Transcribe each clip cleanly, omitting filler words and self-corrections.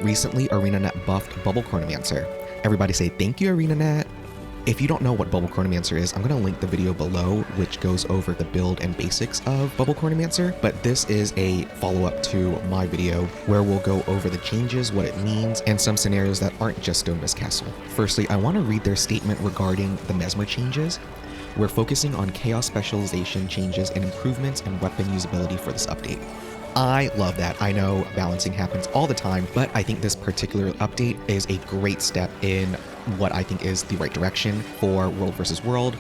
Recently, ArenaNet buffed Bubble Chronomancer. Everybody say thank you, ArenaNet. If you don't know what Bubble Chronomancer is, I'm going to link the video below, which goes over the build and basics of Bubble Chronomancer, but this is a follow-up to my video where we'll go over the changes, what it means, and some scenarios that aren't just Stone Mist Castle. Firstly, I want to read their statement regarding the Mesmer changes. We're focusing on chaos specialization changes and improvements in weapon usability for this update. I love that. I know balancing happens all the time, but I think this particular update is a great step in what I think is the right direction for World vs. World.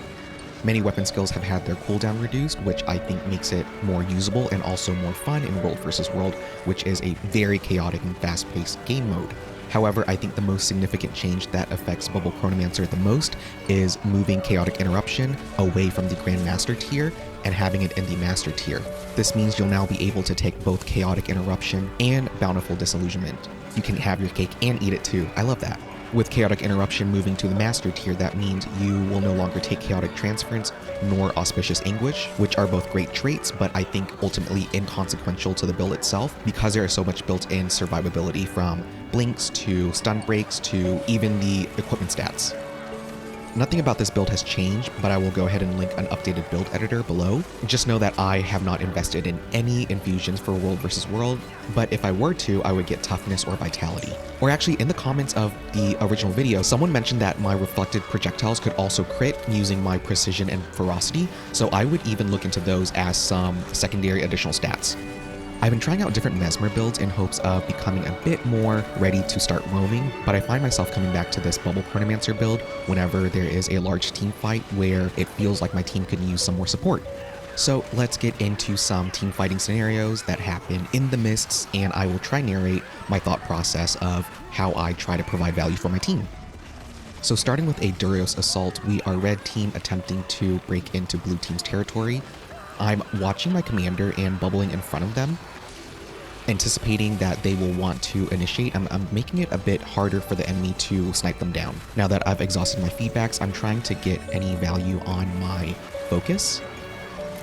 Many weapon skills have had their cooldown reduced, which I think makes it more usable and also more fun in World vs. World, which is a very chaotic and fast-paced game mode. However, I think the most significant change that affects Bubble Chronomancer the most is moving Chaotic Interruption away from the Grandmaster tier and having it in the Master tier. This means you'll now be able to take both Chaotic Interruption and Bountiful Disillusionment. You can have your cake and eat it too. I love that. With Chaotic Interruption moving to the Master tier, that means you will no longer take Chaotic Transference nor Auspicious Anguish, which are both great traits, but I think ultimately inconsequential to the build itself because there is so much built-in survivability from blinks to stun breaks to even the equipment stats. Nothing about this build has changed, but I will go ahead and link an updated build editor below. Just know that I have not invested in any infusions for World vs. World, but if I were to, I would get Toughness or Vitality. Or actually, in the comments of the original video, someone mentioned that my reflected projectiles could also crit using my Precision and Ferocity, so I would even look into those as some secondary additional stats. I've been trying out different Mesmer builds in hopes of becoming a bit more ready to start roaming, but I find myself coming back to this Bubble Chronomancer build whenever there is a large team fight where it feels like my team could use some more support. So let's get into some team fighting scenarios that happen in the mists, and I will try narrate my thought process of how I try to provide value for my team. So starting with a Durios Assault, we are red team attempting to break into blue team's territory. I'm watching my commander and bubbling in front of them, anticipating that they will want to initiate. I'm making it a bit harder for the enemy to snipe them down. Now that I've exhausted my feedbacks, I'm trying to get any value on my focus.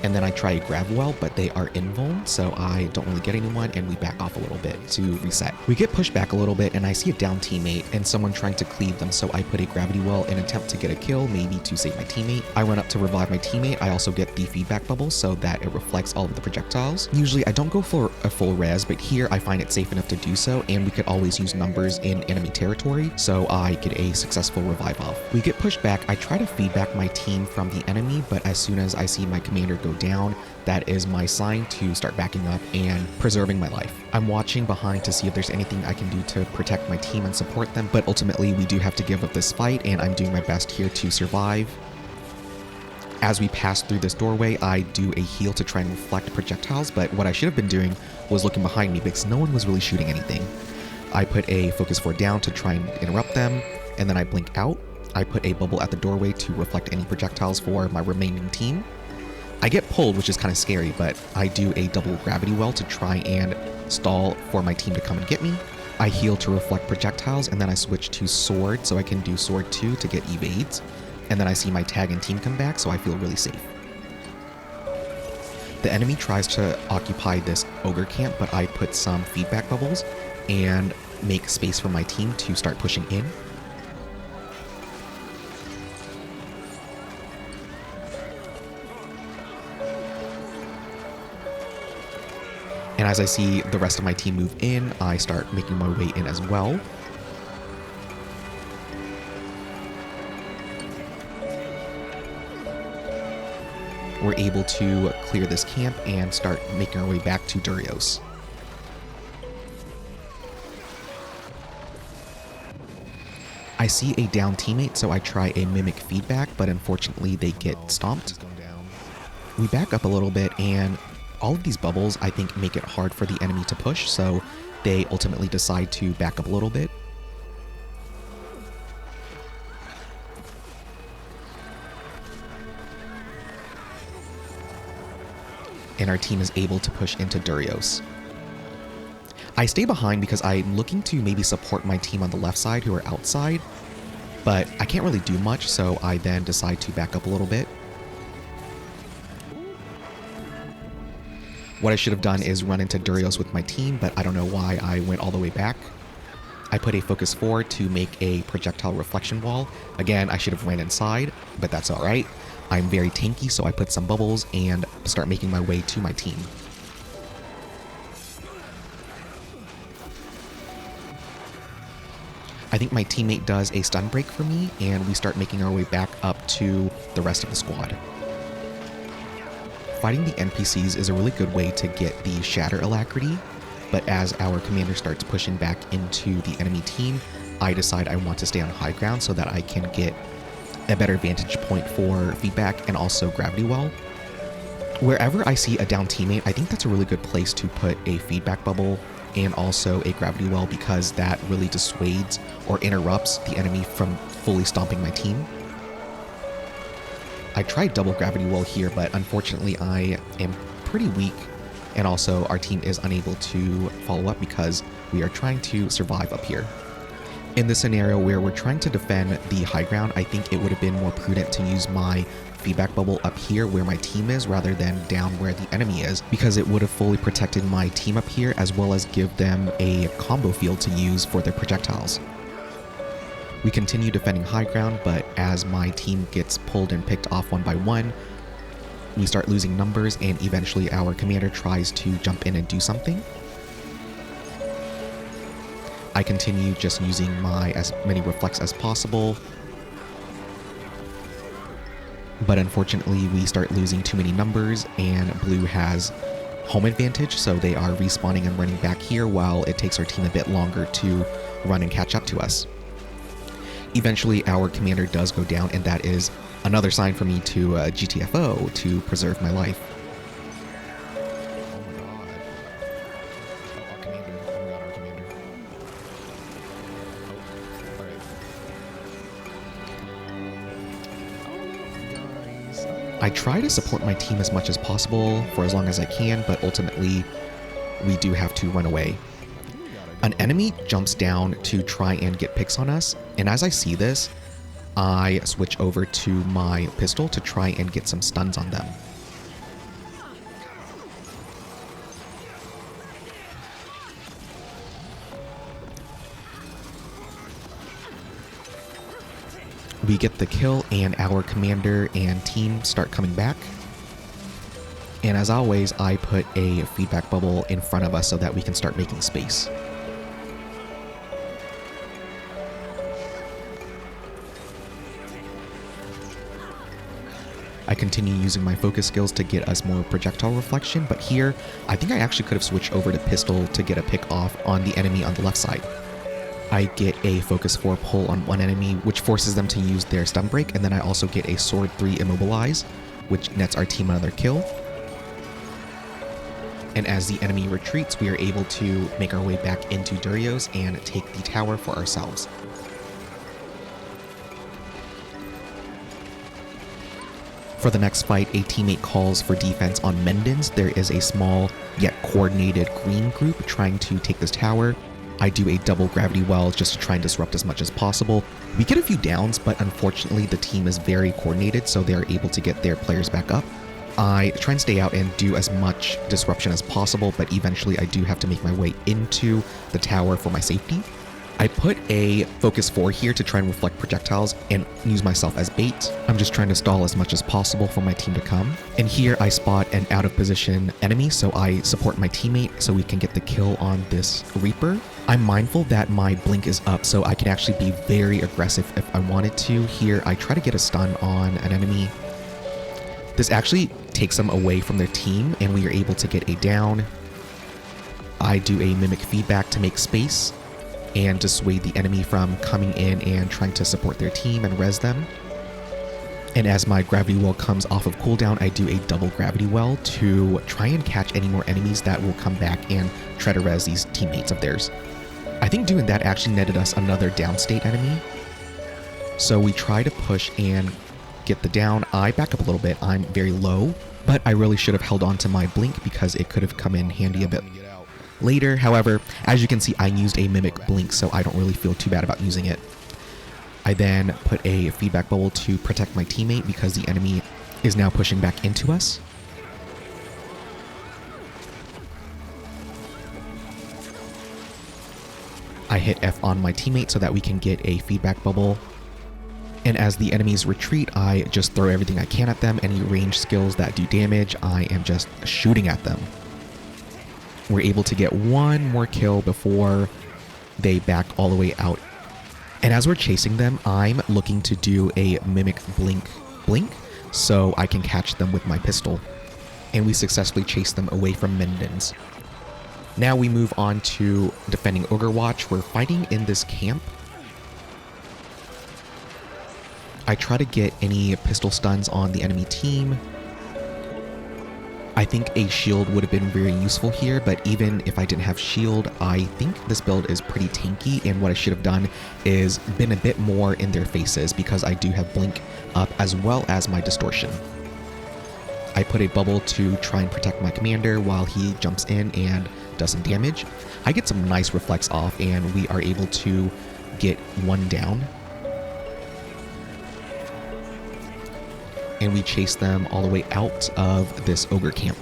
And then I try a grab well, but they are invuln, so I don't really get anyone, and we back off a little bit to reset. We get pushed back a little bit, and I see a down teammate and someone trying to cleave them, so I put a gravity well in an attempt to get a kill, maybe to save my teammate. I run up to revive my teammate. I also get the feedback bubble so that it reflects all of the projectiles. Usually I don't go for a full res, but here I find it safe enough to do so, and we could always use numbers in enemy territory, so I get a successful revive off. We get pushed back. I try to feedback my team from the enemy, but as soon as I see my commander go down, that is my sign to start backing up and preserving my life. I'm watching behind to see if there's anything I can do to protect my team and support them, but ultimately we do have to give up this fight, and I'm doing my best here to survive. As we pass through this doorway, I do a heal to try and reflect projectiles, but what I should have been doing was looking behind me because no one was really shooting anything. I put a focus 4 down to try and interrupt them, and then I blink out. I put a bubble at the doorway to reflect any projectiles for my remaining team. I get pulled, which is kind of scary, but I do a double gravity well to try and stall for my team to come and get me. I heal to reflect projectiles, and then I switch to sword so I can do sword 2 to get evades. And then I see my tag and team come back, so I feel really safe. The enemy tries to occupy this ogre camp, but I put some feedback bubbles and make space for my team to start pushing in. And as I see the rest of my team move in, I start making my way in as well. We're able to clear this camp and start making our way back to Durios. I see a down teammate, so I try a mimic feedback, but unfortunately they get stomped. We back up a little bit, and all of these bubbles, I think, make it hard for the enemy to push, so they ultimately decide to back up a little bit. And our team is able to push into Durios. I stay behind because I'm looking to maybe support my team on the left side who are outside, but I can't really do much, so I then decide to back up a little bit. What I should have done is run into Durios with my team, but I don't know why I went all the way back. I put a focus 4 to make a projectile reflection wall. Again, I should have ran inside, but that's alright. I'm very tanky, so I put some bubbles and start making my way to my team. I think my teammate does a stun break for me, and we start making our way back up to the rest of the squad. Fighting the NPCs is a really good way to get the shatter alacrity, but as our commander starts pushing back into the enemy team, I decide I want to stay on high ground so that I can get a better vantage point for feedback and also gravity well. Wherever I see a down teammate, I think that's a really good place to put a feedback bubble and also a gravity well, because that really dissuades or interrupts the enemy from fully stomping my team. I tried double gravity well here, but unfortunately I am pretty weak, and also our team is unable to follow up because we are trying to survive up here. In this scenario where we're trying to defend the high ground, I think it would have been more prudent to use my feedback bubble up here where my team is rather than down where the enemy is, because it would have fully protected my team up here as well as give them a combo field to use for their projectiles. We continue defending high ground, but as my team gets pulled and picked off one by one, we start losing numbers, and eventually our commander tries to jump in and do something. I continue just using my as many reflects as possible, but unfortunately we start losing too many numbers, and blue has home advantage, so they are respawning and running back here while it takes our team a bit longer to run and catch up to us. Eventually our commander does go down, and that is another sign for me to GTFO to preserve my life. I try to support my team as much as possible for as long as I can, but ultimately we do have to run away. An enemy jumps down to try and get picks on us, and as I see this, I switch over to my pistol to try and get some stuns on them. We get the kill, and our commander and team start coming back. And as always, I put a feedback bubble in front of us so that we can start making space. I continue using my focus skills to get us more projectile reflection, but here, I think I actually could have switched over to pistol to get a pick off on the enemy on the left side. I get a focus 4 pull on one enemy, which forces them to use their stun break, and then I also get a sword 3 immobilize, which nets our team another kill. And as the enemy retreats, we are able to make our way back into Durios and take the tower for ourselves. For the next fight, a teammate calls for defense on Mendons. There is a small yet coordinated green group trying to take this tower. I do a double gravity well just to try and disrupt as much as possible. We get a few downs, but unfortunately the team is very coordinated, so they're able to get their players back up. I try and stay out and do as much disruption as possible, but eventually I do have to make my way into the tower for my safety. I put a focus 4 here to try and reflect projectiles and use myself as bait. I'm just trying to stall as much as possible for my team to come. And here I spot an out of position enemy, so I support my teammate so we can get the kill on this Reaper. I'm mindful that my blink is up, so I can actually be very aggressive if I wanted to. Here I try to get a stun on an enemy. This actually takes them away from their team, and we are able to get a down. I do a mimic feedback to make space and dissuade the enemy from coming in and trying to support their team and res them. And as my gravity well comes off of cooldown, I do a double gravity well to try and catch any more enemies that will come back and try to res these teammates of theirs. I think doing that actually netted us another downstate enemy. So we try to push and get the down. I back up a little bit. I'm very low, but I really should have held on to my blink because it could have come in handy a bit later. However, as you can see, I used a mimic blink, so I don't really feel too bad about using it. I then put a feedback bubble to protect my teammate because the enemy is now pushing back into us. I hit F on my teammate so that we can get a feedback bubble. And as the enemies retreat, I just throw everything I can at them. Any range skills that do damage, I am just shooting at them. We're able to get one more kill before they back all the way out. And as we're chasing them, I'm looking to do a mimic blink so I can catch them with my pistol. And we successfully chase them away from Mendon's. Now we move on to defending Ogrewatch. We're fighting in this camp. I try to get any pistol stuns on the enemy team. I think a shield would have been very useful here, but even if I didn't have shield, I think this build is pretty tanky, and what I should have done is been a bit more in their faces because I do have blink up as well as my distortion. I put a bubble to try and protect my commander while he jumps in and does some damage. I get some nice reflex off and we are able to get one down. And we chase them all the way out of this ogre camp.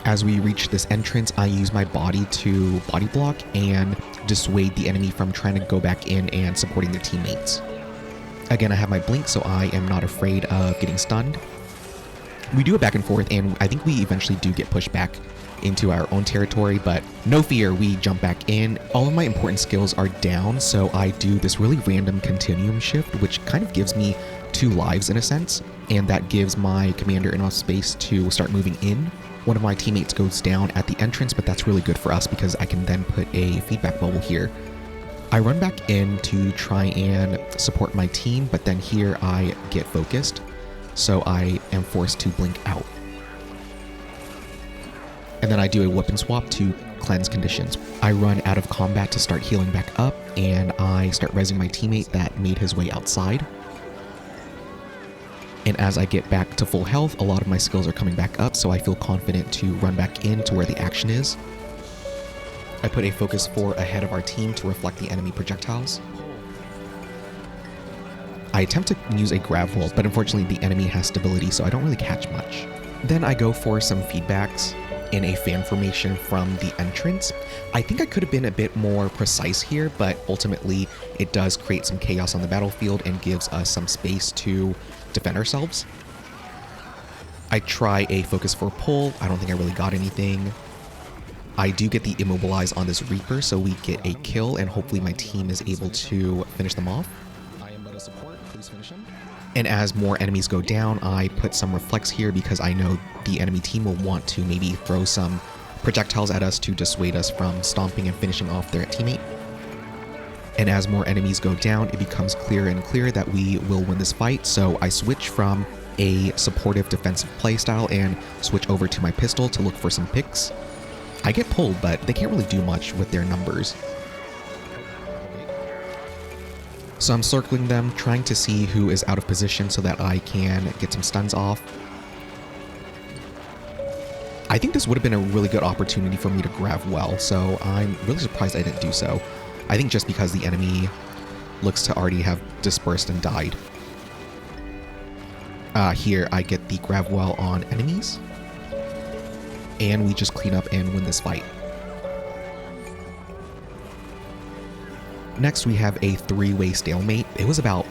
As we reach this entrance, I use my body to body block and dissuade the enemy from trying to go back in and supporting their teammates. Again, I have my blink, so I am not afraid of getting stunned. We do a back and forth, and I think we eventually do get pushed back into our own territory, but no fear, we jump back in. All of my important skills are down, so I do this really random continuum shift, which kind of gives me 2 lives in a sense, and that gives my commander enough space to start moving in. One of my teammates goes down at the entrance, but that's really good for us because I can then put a feedback bubble here. I run back in to try and support my team, but then here I get focused, so I am forced to blink out. And then I do a weapon swap to cleanse conditions. I run out of combat to start healing back up, and I start rezzing my teammate that made his way outside. And as I get back to full health, a lot of my skills are coming back up, so I feel confident to run back in to where the action is. I put a focus 4 ahead of our team to reflect the enemy projectiles. I attempt to use a grab hold, but unfortunately the enemy has stability, so I don't really catch much. Then I go for some feedbacks in a fan formation from the entrance. I think I could have been a bit more precise here, but ultimately it does create some chaos on the battlefield and gives us some space to defend ourselves. I try a focus 4 pull. I don't think I really got anything. I do get the immobilize on this Reaper, so we get a kill, and hopefully my team is able to finish them off. I am but a support. Please finish him. And as more enemies go down, I put some reflex here because I know the enemy team will want to maybe throw some projectiles at us to dissuade us from stomping and finishing off their teammate. And as more enemies go down, it becomes clearer and clearer that we will win this fight, so I switch from a supportive defensive playstyle and switch over to my pistol to look for some picks. I get pulled, but they can't really do much with their numbers. So I'm circling them, trying to see who is out of position so that I can get some stuns off. I think this would have been a really good opportunity for me to grab well, so I'm really surprised I didn't do so. I think just because the enemy looks to already have dispersed and died. Here I get the grab well on enemies. And we just clean up and win this fight. Next we have a 3-way stalemate. It was about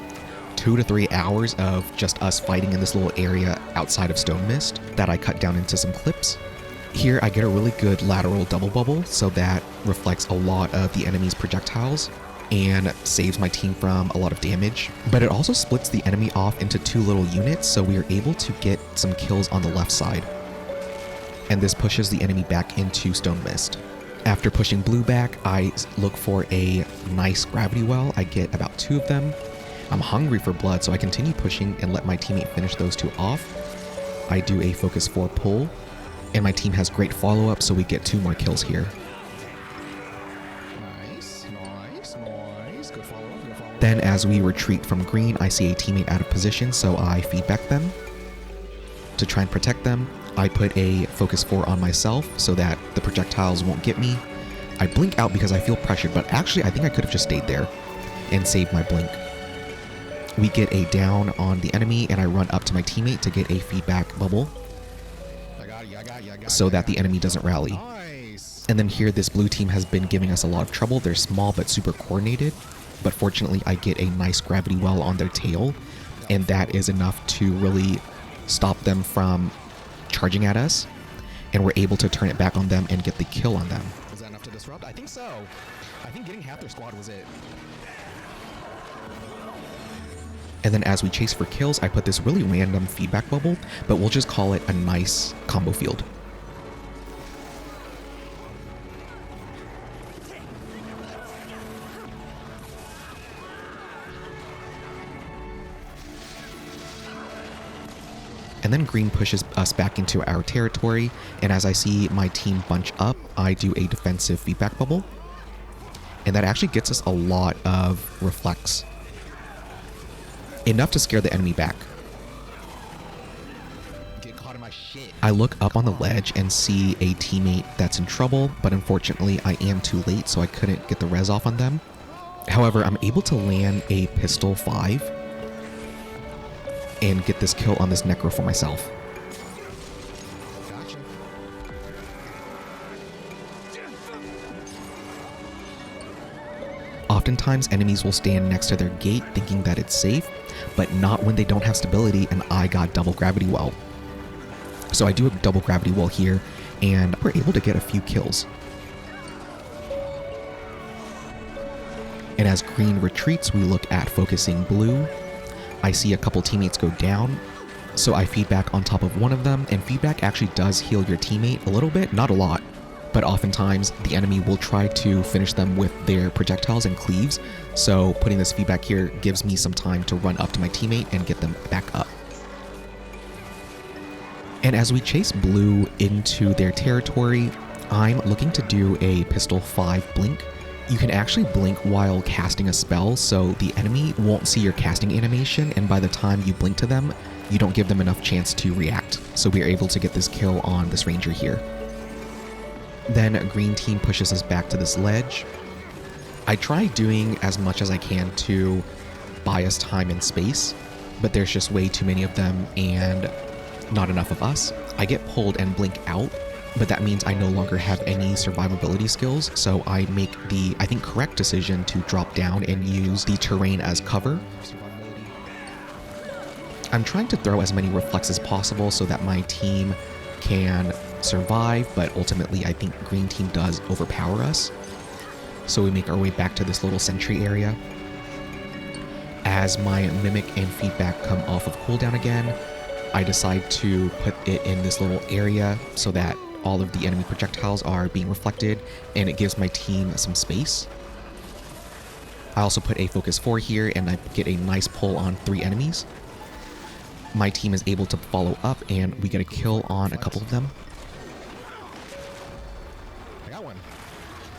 2 to 3 hours of just us fighting in this little area outside of Stone Mist that I cut down into some clips. Here I get a really good lateral double bubble, so that reflects a lot of the enemy's projectiles and saves my team from a lot of damage. But it also splits the enemy off into 2 little units, so we are able to get some kills on the left side. And this pushes the enemy back into Stone Mist. After pushing blue back, I look for a nice gravity well. I get about 2 of them. I'm hungry for blood, so I continue pushing and let my teammate finish those 2 off. I do a focus 4 pull, and my team has great follow-up, so we get 2 more kills here. Nice. Good follow-up. Then as we retreat from green, I see a teammate out of position, so I feedback them. To try and protect them, I put a focus 4 on myself so that the projectiles won't get me. I blink out because I feel pressured, but actually I think I could have just stayed there and saved my blink. We get a down on the enemy, and I run up to my teammate to get a feedback bubble so that the enemy doesn't rally. Nice. And then here, this blue team has been giving us a lot of trouble. They're small but super coordinated. But fortunately, I get a nice gravity well on their tail. And that is enough to really stop them from charging at us. And we're able to turn it back on them and get the kill on them. Was that enough to disrupt? I think so. I think getting half their squad was it. And then as we chase for kills, I put this really random feedback bubble, but we'll just call it a nice combo field. And then green pushes us back into our territory, and as I see my team bunch up, I do a defensive feedback bubble. And that actually gets us a lot of reflex. Enough to scare the enemy back. Get caught in my shit. I look up on the ledge and see a teammate that's in trouble, but unfortunately I am too late, so I couldn't get the res off on them. However, I'm able to land a pistol 5 and get this kill on this necro for myself. Gotcha. Oftentimes enemies will stand next to their gate thinking that it's safe, but not when they don't have stability, and I got double gravity well. So I do a double gravity well here, and we're able to get a few kills. And as green retreats, we look at focusing blue. I see a couple teammates go down, so I feedback on top of one of them, and feedback actually does heal your teammate a little bit, not a lot, but oftentimes the enemy will try to finish them with their projectiles and cleaves, so putting this feedback here gives me some time to run up to my teammate and get them back up. And as we chase blue into their territory, I'm looking to do a pistol 5 blink. You can actually blink while casting a spell, so the enemy won't see your casting animation, and by the time you blink to them, you don't give them enough chance to react. So we are able to get this kill on this ranger here. Then a green team pushes us back to this ledge. I try doing as much as I can to buy us time and space, but there's just way too many of them and not enough of us. I get pulled and blink out, but that means I no longer have any survivability skills, so I make the, I think, correct decision to drop down and use the terrain as cover. I'm trying to throw as many reflex as possible so that my team can survive, but ultimately I think green team does overpower us. So we make our way back to this little sentry area. As my mimic and feedback come off of cooldown again, I decide to put it in this little area so that all of the enemy projectiles are being reflected, and it gives my team some space. I also put a focus 4 here, and I get a nice pull on 3 enemies. My team is able to follow up, and we get a kill on a couple of them. I got one.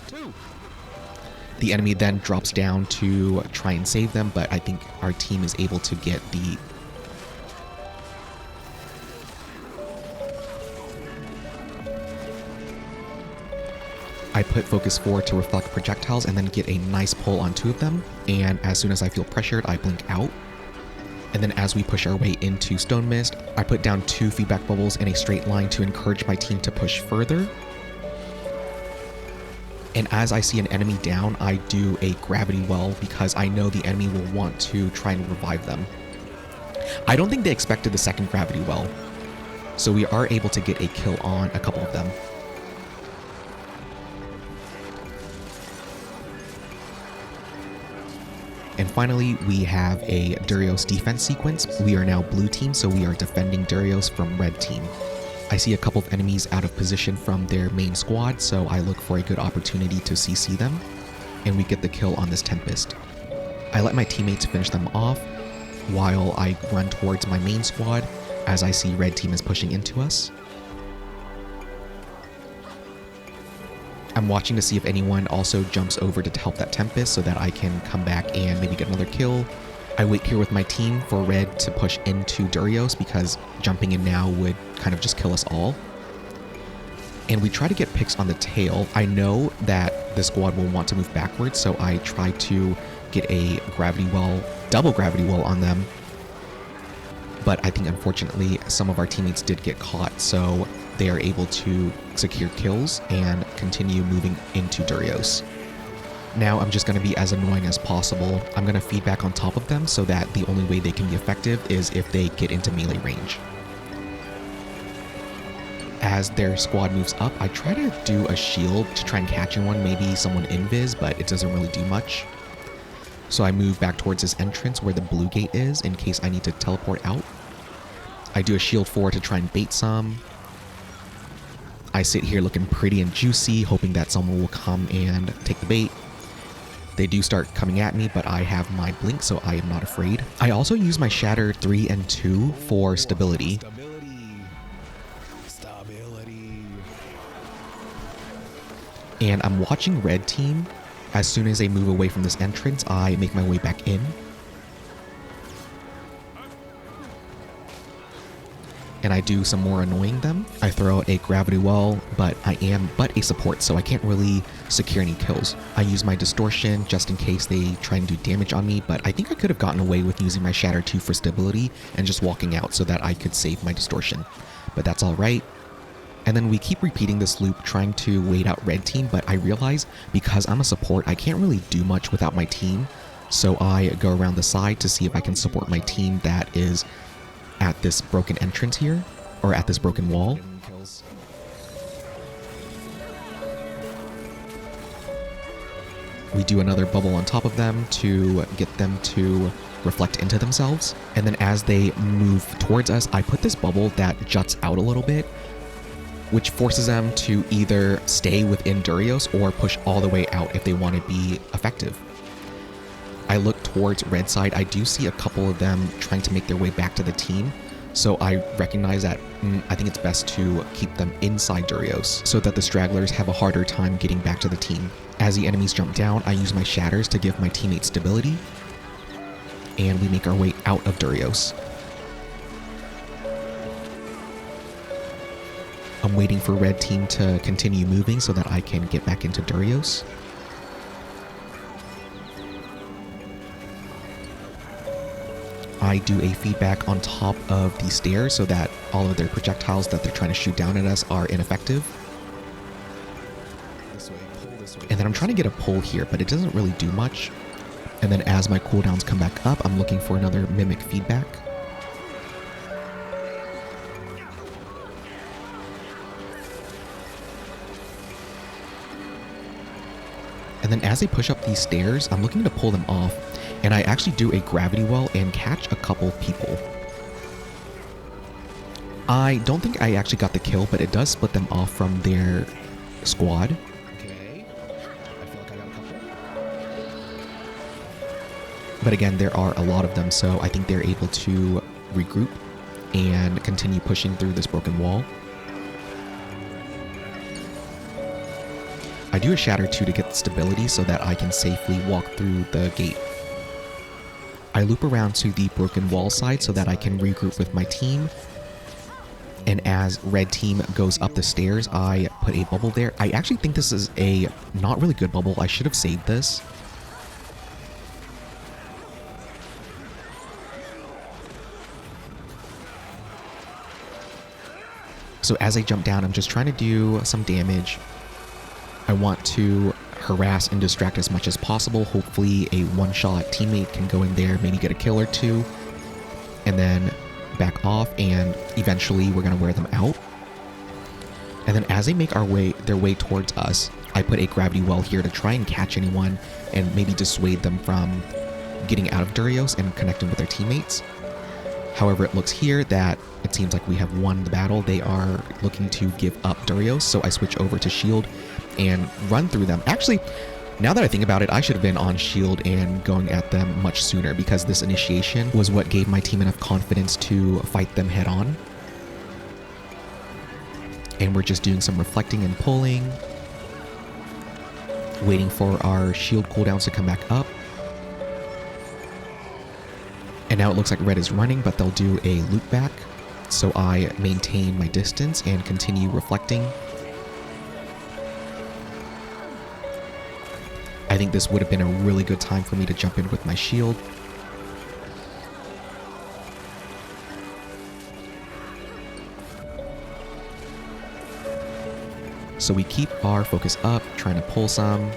2. The enemy then drops down to try and save them, but I think our team is able to get the I put focus 4 to reflect projectiles and then get a nice pull on 2 of them, and as soon as I feel pressured, I blink out. And then as we push our way into Stone Mist, I put down 2 feedback bubbles in a straight line to encourage my team to push further. And as I see an enemy down, I do a gravity well because I know the enemy will want to try and revive them. I don't think they expected the second gravity well, so we are able to get a kill on a couple of them. And finally, we have a Durios defense sequence. We are now blue team, so we are defending Durios from red team. I see a couple of enemies out of position from their main squad, so I look for a good opportunity to CC them, and we get the kill on this Tempest. I let my teammates finish them off while I run towards my main squad as I see red team is pushing into us. I'm watching to see if anyone also jumps over to help that Tempest so that I can come back and maybe get another kill. I wait here with my team for red to push into Durios because jumping in now would kind of just kill us all. And we try to get picks on the tail. I know that the squad will want to move backwards, so I try to get a gravity well, double gravity well on them. But I think unfortunately some of our teammates did get caught, so they are able to secure kills and continue moving into Durios. Now I'm just going to be as annoying as possible. I'm going to feed back on top of them so that the only way they can be effective is if they get into melee range. As their squad moves up, I try to do a shield to try and catch one, maybe someone invis, but it doesn't really do much. So I move back towards this entrance where the blue gate is in case I need to teleport out. I do a shield 4 to try and bait some. I sit here looking pretty and juicy, hoping that someone will come and take the bait. They do start coming at me, but I have my blink, so I am not afraid. I also use my Shatter 3 and 2 for stability. And I'm watching red team. As soon as they move away from this entrance, I make my way back in. And I do some more annoying them. I throw out a gravity well, but I am but a support, so I can't really secure any kills. I use my distortion just in case they try and do damage on me, but I think I could have gotten away with using my Shatter 2 for stability and just walking out so that I could save my distortion. But that's alright. And then we keep repeating this loop trying to wait out red team, but I realize because I'm a support, I can't really do much without my team. So I go around the side to see if I can support my team that is at this broken entrance here, or at this broken wall. We do another bubble on top of them to get them to reflect into themselves. And then as they move towards us, I put this bubble that juts out a little bit, which forces them to either stay within Durios or push all the way out if they want to be effective. I look towards red side. I do see a couple of them trying to make their way back to the team, so I recognize that I think it's best to keep them inside Durios so that the stragglers have a harder time getting back to the team. As the enemies jump down, I use my shatters to give my teammates stability, and we make our way out of Durios. I'm waiting for red team to continue moving so that I can get back into Durios. I do a feedback on top of the stairs so that all of their projectiles that they're trying to shoot down at us are ineffective. And then I'm trying to get a pull here, but it doesn't really do much. And then as my cooldowns come back up, I'm looking for another mimic feedback. And then as they push up these stairs, I'm looking to pull them off, and I actually do a gravity well and catch a couple people. I don't think I actually got the kill, but it does split them off from their squad. Okay. I feel like I got a couple. But again, there are a lot of them, so I think they're able to regroup and continue pushing through this broken wall. I do a Shatter 2 to get stability so that I can safely walk through the gate. I loop around to the broken wall side so that I can regroup with my team. And as red team goes up the stairs, I put a bubble there. I actually think this is a not really good bubble. I should have saved this. So as I jump down, I'm just trying to do some damage. I want to harass and distract as much as possible. Hopefully a one-shot teammate can go in there, maybe get a kill or two, and then back off, and eventually we're going to wear them out. And then as they make their way towards us, I put a gravity well here to try and catch anyone and maybe dissuade them from getting out of Durios and connecting with their teammates. However, it looks here that it seems like we have won the battle. They are looking to give up Durios, so I switch over to shield and run through them. Actually, now that I think about it, I should have been on shield and going at them much sooner, because this initiation was what gave my team enough confidence to fight them head on. And we're just doing some reflecting and pulling, waiting for our shield cooldowns to come back up. And now it looks like red is running, but they'll do a loop back. So I maintain my distance and continue reflecting. I think this would have been a really good time for me to jump in with my shield. So we keep our focus up, trying to pull some.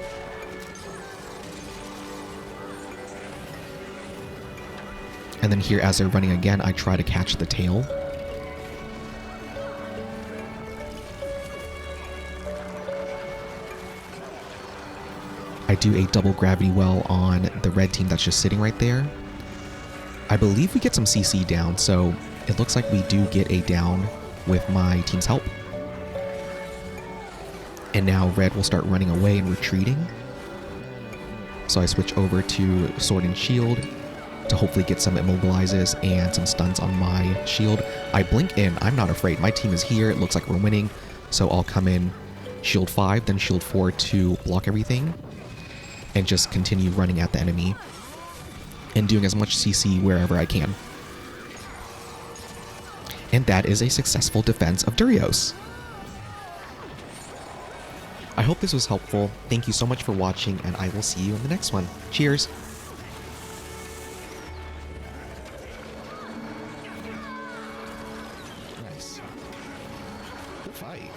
And then here, as they're running again, I try to catch the tail. I do a double gravity well on the red team that's just sitting right there. I believe we get some CC down, so it looks like we do get a down with my team's help. And now red will start running away and retreating. So I switch over to sword and shield to hopefully get some immobilizes and some stuns on my shield. I blink in, I'm not afraid. My team is here, it looks like we're winning. So I'll come in shield 5, then shield 4 to block everything. And just continue running at the enemy. And doing as much CC wherever I can. And that is a successful defense of Durios. I hope this was helpful. Thank you so much for watching, and I will see you in the next one. Cheers! Nice. Good fight.